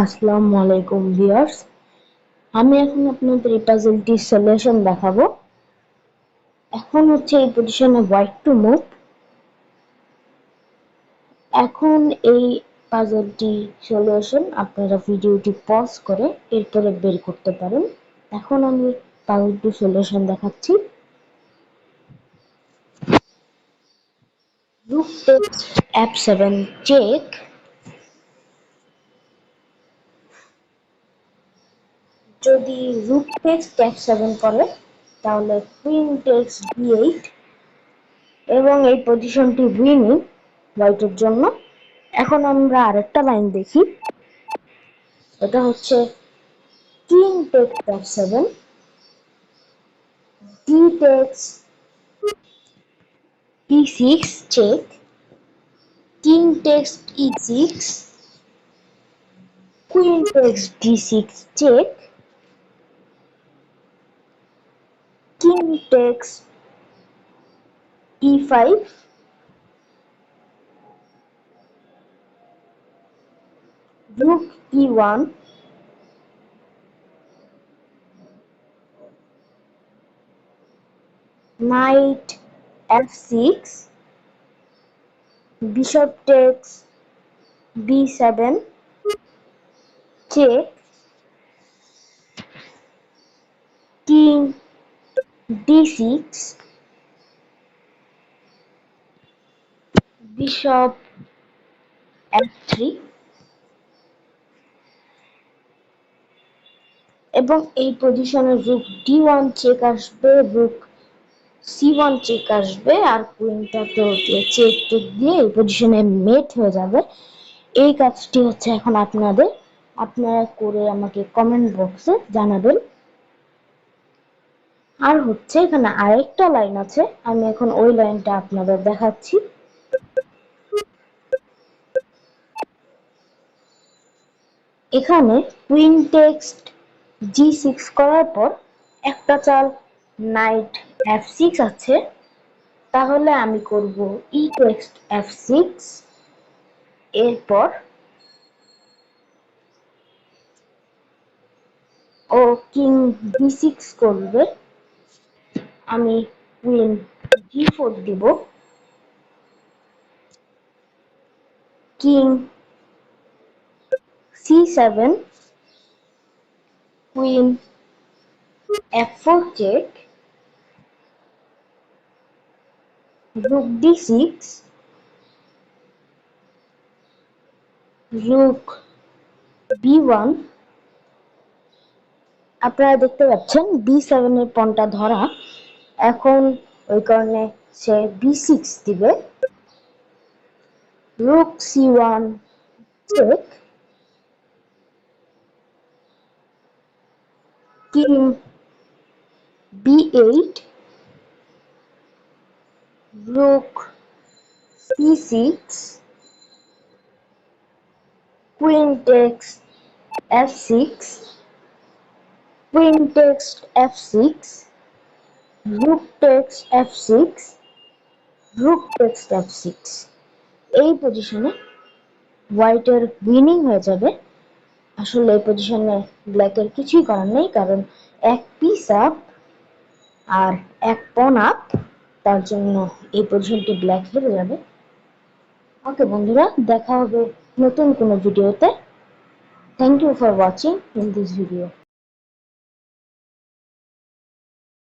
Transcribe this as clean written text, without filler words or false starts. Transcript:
আসসালামু আলাইকুম ভিউয়ার্স, আমি এখন আপনাদের এই পাজলটির সলিউশন দেখাবো। এখন হচ্ছে এই পজিশনে হোয়াইট টু মুভ। এখন এই পাজলটি সলিউশন আপনারা ভিডিওটি পজ করে এরপরে বের করতে পারেন। এখন আমি পাজলটি সলিউশন দেখাচ্ছি। রুক টেক্সট F7 চেক। যদি রুক টেক্সট F7 করে তাহলে কুইন টেক্সট B8 এবং এই পজিশনটি উইনিং হোয়াইটের জন্য। এখন আমরা আরেকটা লাইন দেখি, এটা হচ্ছে king takes F7, D takes E6 check, king takes E6, queen takes D6 check, king takes E5, rook E1, knight F6, bishop takes B7 check, king D6, bishop F3 এবং এই পজিশনে রুক D1 চেক আসবে, রুক C1 check আসবে, আর কুইনটা তো check take দিয়ে এই পজিশনে মেট হয়ে যাবে। এই কাজটি হচ্ছে এখন আপনারা করে আমাকে কমেন্ট বক্সে জানাবেন। আর হচ্ছে এখানে আরেকটা লাইন আছে, আমি এখন ওই লাইনটা আপনাদের দেখাচ্ছি। এখানে কুইন টেক্সট G6 করার পর একটা চাল নাইট F6 আছে, তাহলে আমি করব E টেক্সট F6, এরপর ও কিং D6 করবে, আমি কুইন G4 দিব, king C7, queen F4 check, rook D6, rook B1। আপনারা দেখতে পাচ্ছেন B7 এর পণটা ধরা, এখন ওই কারণে সে B6 দিবে, rook C1 check, king B8, rook C6, queen takes F6, queen takes F6, rook takes F6, rook takes F6। এই পজিশনে হোয়াইটের উইনিং হয়ে যাবে। আসলে এই পজিশনে ব্ল্যাকের কিছুই করার নেই, কারণ এক পিস আপ আর এক পন আপ, তার জন্য এই পজিশনটি ব্ল্যাক হেরে যাবে। ওকে বন্ধুরা, দেখা হবে নতুন কোনো ভিডিওতে। Thank you for watching in this video.